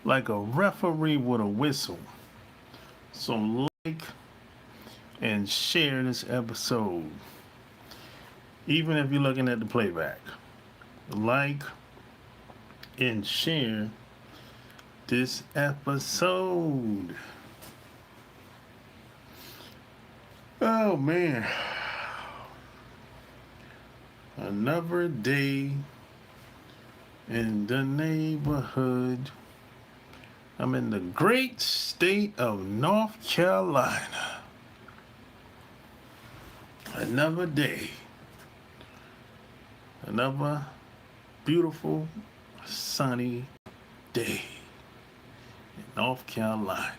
like a referee with a whistle. So like and share this episode. Even if you're looking at the playback. Like and share this episode. Oh man. Another day in the neighborhood. I'm in the great state of North Carolina. Another day. Another beautiful, sunny day in North Carolina.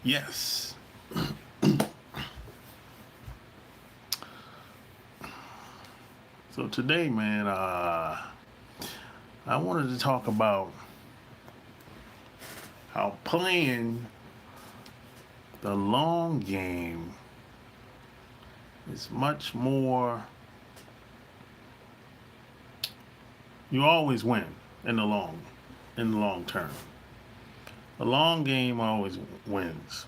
Yes. So today, man, I wanted to talk about how playing the long game is much more. You always win in the long term. The long game always wins.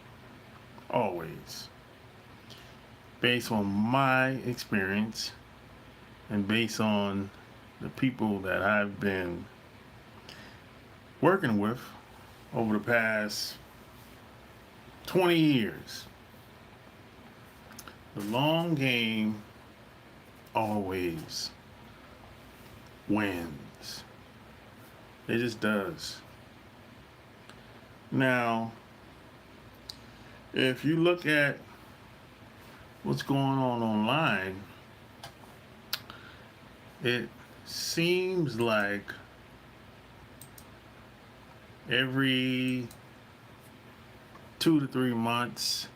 Always. Based on my experience and based on the people that I've been working with over the past 20 years. The long game always wins. It just does. Now, if you look at what's going on online, it seems like every 2 to 3 months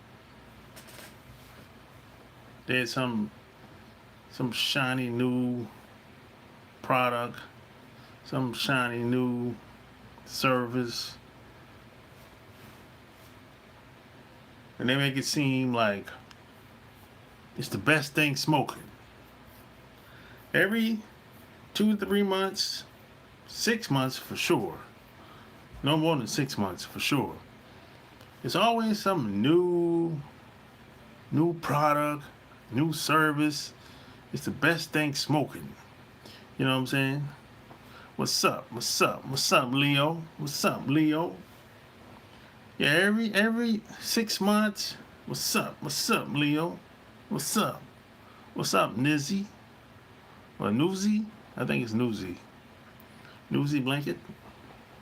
there's some shiny new product, some shiny new service, and they make it seem like it's the best thing smoking. Every 2 to 3 months, 6 months for sure. No more than 6 months for sure. It's always some new product, new service. It's the best thing smoking. You know what I'm saying? What's up? What's up? What's up, Leo? What's up, Leo? Yeah, every 6 months. What's up? What's up, Leo? What's up? What's up, Nizzy? Or Newsy? I think it's Newsy. Newsy Blanket?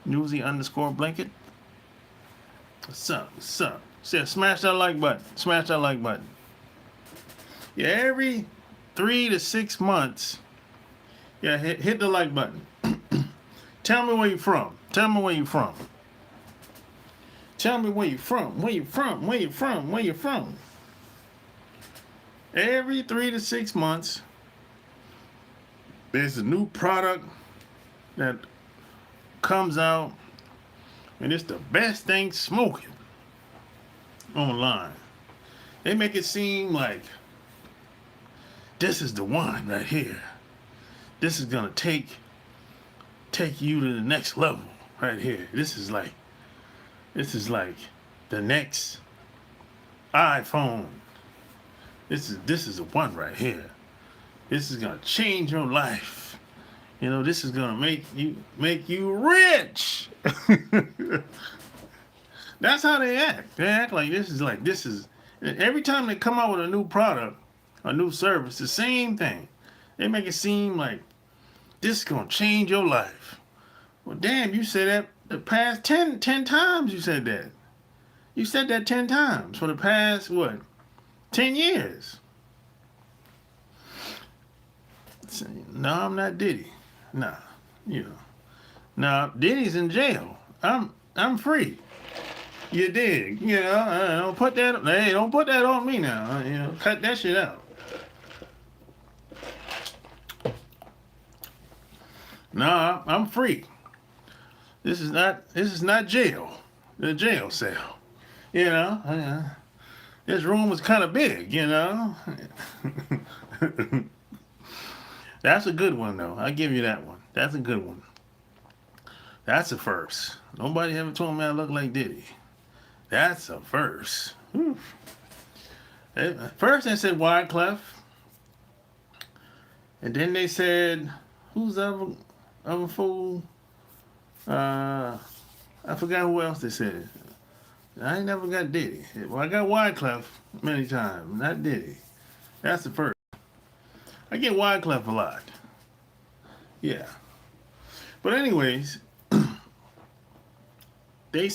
Newsy _ Blanket? What's up? What's up? Yeah, smash that like button. Smash that like button. Yeah, every 3 to 6 months, yeah, hit the like button. Tell me where you from. Tell me where you from. Tell me where you from. Where you from? Where you from? Where you from? Every 3 to 6 months, there's a new product that comes out, and it's the best thing smoking online. They make it seem like this is the one right here. This is gonna take you to the next level right here. This is like the next iPhone. This is the one right here. This is gonna change your life. You know, this is gonna make you rich. That's how they act. They act like this is every time they come out with a new product, a new service, the same thing. They make it seem like this is gonna change your life. Well, damn, you said that the past 10 times you said that. You said that 10 times for the past, 10 years. No, I'm not Diddy. Nah, you know. Now, Diddy's in jail. I'm free. You dig? You know, don't put that on me now. You know, cut that shit out. Nah, I'm free. This is not jail. The jail cell. You know, this room was kind of big. You know. That's a good one though. I'll give you that one. That's a good one. That's a first. Nobody ever told me I look like Diddy. That's a first. Whew. First they said Wyclef, and then they said, who's the other fool? I forgot who else they said. I ain't never got Diddy. Well, I got Wyclef many times, not Diddy. That's the first. I get Wyclef a lot. Yeah. But anyways, they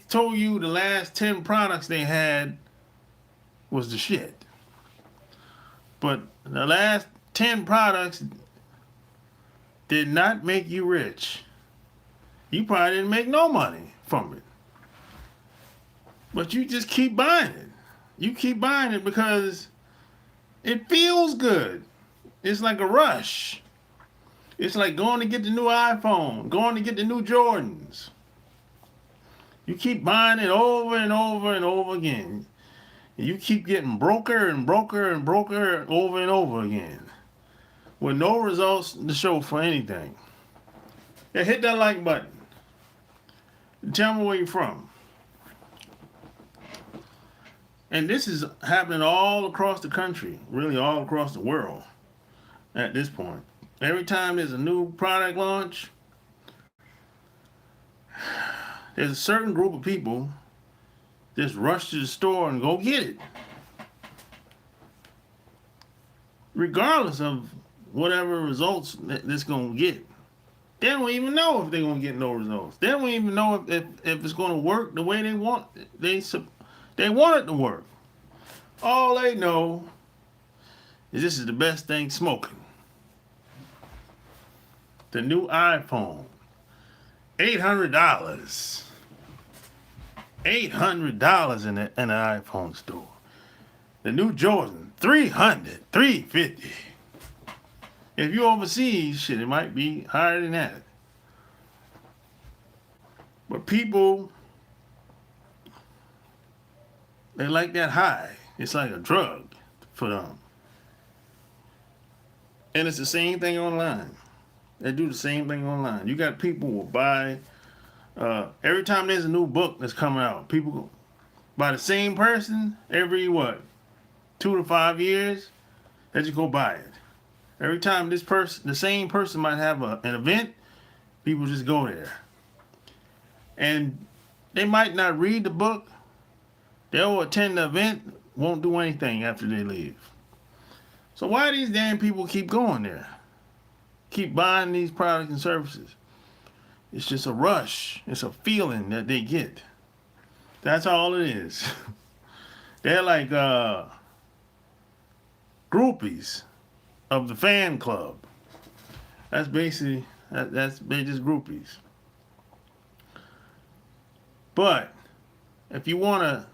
told you the last 10 products they had was the shit. But the last 10 products did not make you rich. You probably didn't make no money from it. But you just keep buying it. You keep buying it because it feels good. It's like a rush. It's like going to get the new iPhone, going to get the new Jordans. You keep buying it over and over and over again. And you keep getting broker and broker and broker over and over again with no results to show for anything. Yeah, hit that like button. Tell me where you're from. And this is happening all across the country, really all across the world at this point. Every time there's a new product launch, there's a certain group of people just rush to the store and go get it. Regardless of whatever results that's going to get. They don't even know if they're going to get no results. They don't even know if it's going to work the way they want it to work. All they know is this is the best thing smoking. The new iPhone, $800. $800 in an iPhone store. The new Jordan, $300, $350. If you're overseas, shit, it might be higher than that. But people, they like that high. It's like a drug for them. And it's the same thing online. They do the same thing online. You got people who will buy, every time there's a new book that's coming out, people by the same person every 2 to 5 years, they just go buy it. Every time the same person might have an event, people just go there. And they might not read the book. They'll attend the event, won't do anything after they leave. So why these damn people keep going there? Keep buying these products and services? It's just a rush. It's a feeling that they get. That's all it is. They're like groupies of the fan club. That's basically, they're just groupies. But if you want to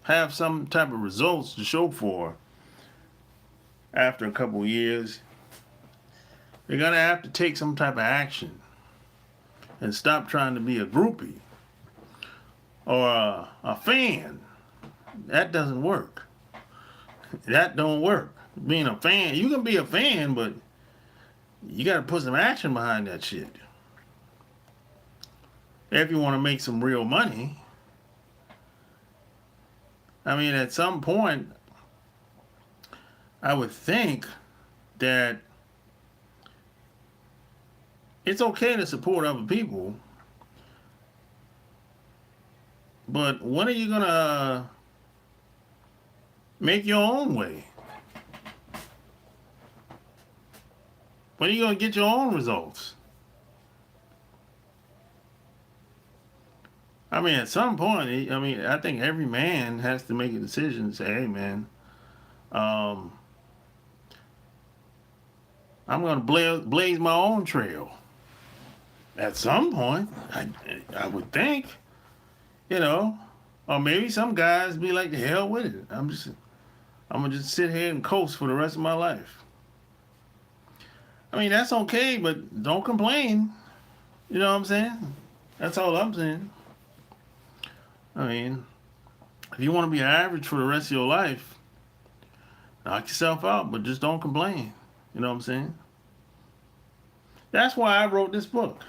have some type of results to show for after a couple of years, you're going to have to take some type of action and stop trying to be a groupie or a fan. That doesn't work. That don't work. Being a fan, you can be a fan, but you got to put some action behind that shit. If you want to make some real money. I mean, at some point, I would think that it's okay to support other people, but when are you going to make your own way? When are you going to get your own results? I mean, at some point, I think every man has to make a decision and say, hey, man, I'm going to blaze my own trail. At some point, I would think, or maybe some guys be like, the hell with it. I'm going to just sit here and coast for the rest of my life. I mean, that's okay, but don't complain. You know what I'm saying? That's all I'm saying. I mean, if you want to be average for the rest of your life, knock yourself out, but just don't complain. You know what I'm saying? That's why I wrote this book.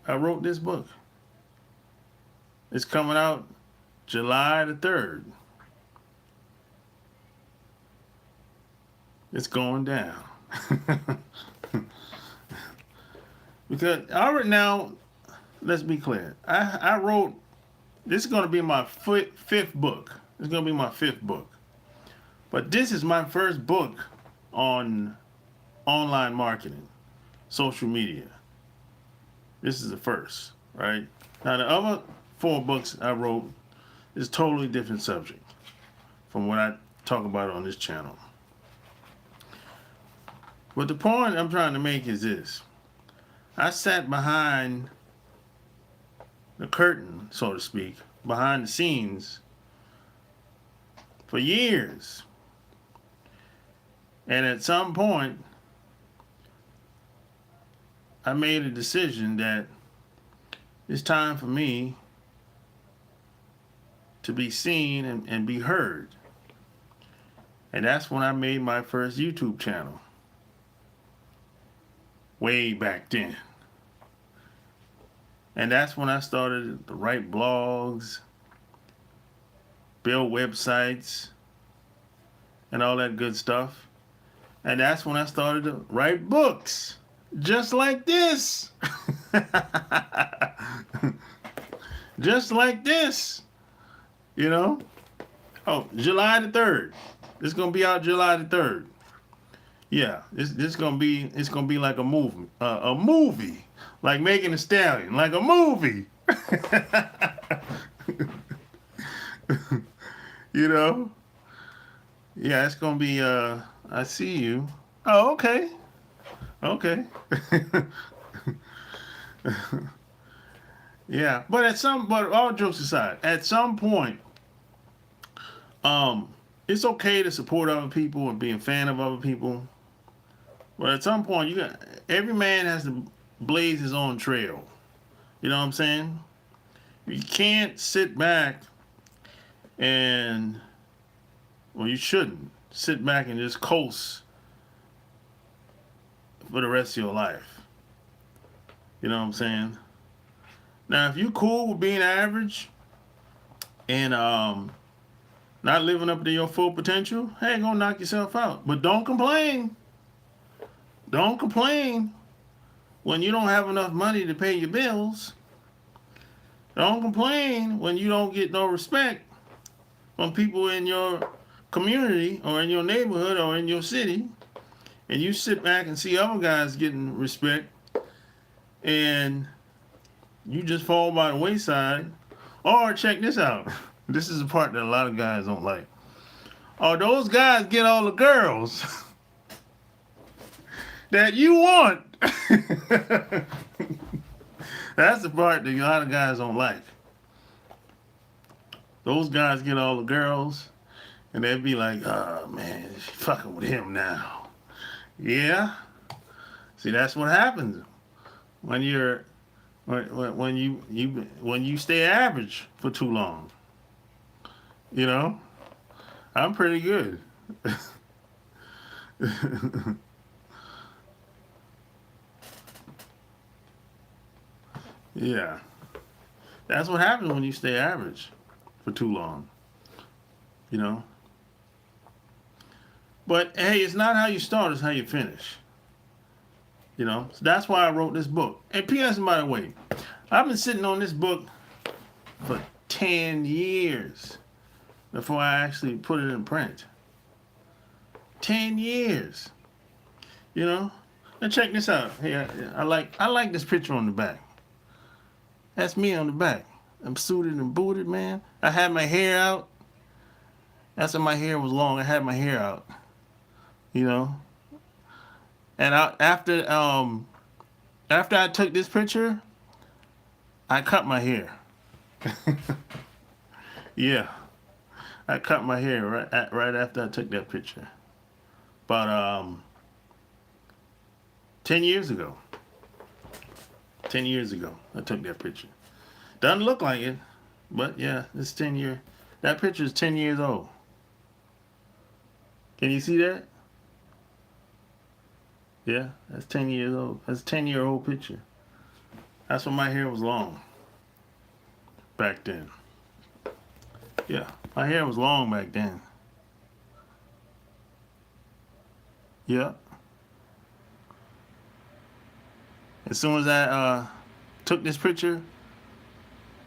I wrote this book. It's coming out July the 3rd. It's going down. Because already now, let's be clear. I wrote, this is going to be my fifth book. It's going to be my fifth book. But this is my first book on online marketing, social media. This is the first, right? Now the other 4 books I wrote is totally different subject from what I talk about on this channel. But the point I'm trying to make is this. I sat behind the curtain, so to speak, behind the scenes for years. And at some point, I made a decision that it's time for me to be seen and be heard. And that's when I made my first YouTube channel. Way back then. And that's when I started to write blogs, build websites, and all that good stuff. And that's when I started to write books, just like this. Just like this, you know? Oh, July the 3rd. It's gonna be out July the 3rd. Yeah, it's gonna be like a movie, like Megan Thee Stallion, like a movie. You know? Yeah, it's gonna be. I see you. Oh, okay, okay. Yeah, but all jokes aside, at some point, it's okay to support other people and be a fan of other people. But at some point, every man has to blaze his own trail. You know what I'm saying? You can't sit back and, well, you shouldn't sit back and just coast for the rest of your life. You know what I'm saying? Now, if you cool with being average and not living up to your full potential, hey, go knock yourself out. But don't complain. Don't complain when you don't have enough money to pay your bills. Don't complain when you don't get no respect from people in your community or in your neighborhood or in your city. And you sit back and see other guys getting respect and you just fall by the wayside. Or check this out. This is the part that a lot of guys don't like. Or those guys get all the girls that you want. That's the part that a lot of guys don't like. Those guys get all the girls, and they'd be like, "Oh man, she's fucking with him now." Yeah. See, that's what happens when you stay average for too long. You know, I'm pretty good. Yeah, that's what happens when you stay average for too long, you know. But hey, it's not how you start, it's how you finish. You know, so that's why I wrote this book. And P.S. by the way, I've been sitting on this book for 10 years before I actually put it in print. 10 years, you know. And check this out. Hey, I like this picture on the back. That's me on the back. I'm suited and booted, man. I had my hair out. That's when my hair was long. I had my hair out. You know. And after I took this picture, I cut my hair. Yeah. I cut my hair right after I took that picture. But 10 years ago. 10 years ago, I took that picture. Doesn't look like it, but yeah, it's 10 years. That picture is 10 years old. Can you see that? Yeah, that's 10 years old. That's a 10-year-old picture. That's when my hair was long back then. Yeah, my hair was long back then. Yeah. As soon as I took this picture,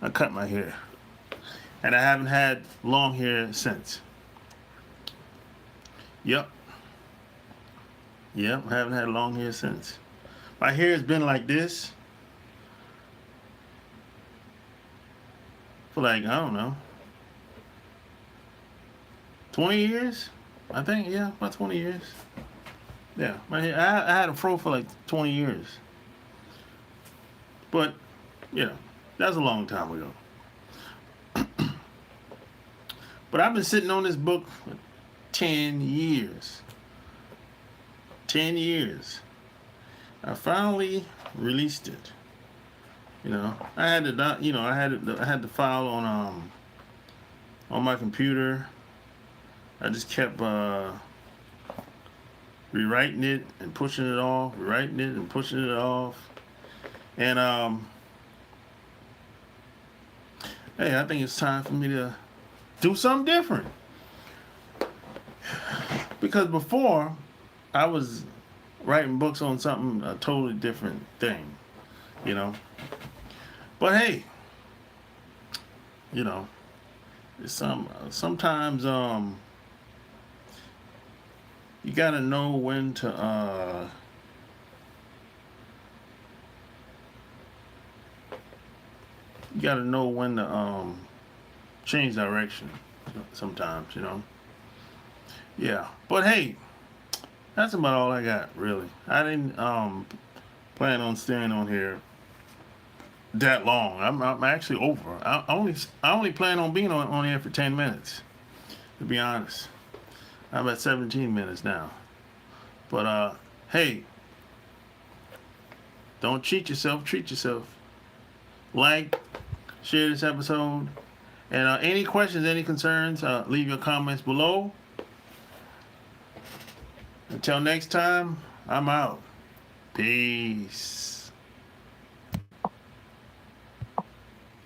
I cut my hair. And I haven't had long hair since. Yep. Yep, I haven't had long hair since. My hair has been like this for like, I don't know, 20 years? I think, yeah, about 20 years. Yeah, my hair, I had a fro for like 20 years. But, yeah, that's a long time ago. But I've been sitting on this book for 10 years. 10 years. I finally released it. You know, I had to, I had the file on my computer. I just kept rewriting it and pushing it off, rewriting it and pushing it off. And hey, I think it's time for me to do something different. Because before, I was writing books on something a totally different thing, you know. But hey, you know, sometimes you gotta know when to change direction sometimes, you know. Yeah. But hey, that's about all I got, really. I didn't plan on staying on here that long. I'm actually over. I only plan on being on here for 10 minutes, to be honest. I'm at 17 minutes now. But hey, don't cheat yourself, treat yourself. Like, share this episode. And any questions, any concerns, leave your comments below. Until next time, I'm out. Peace.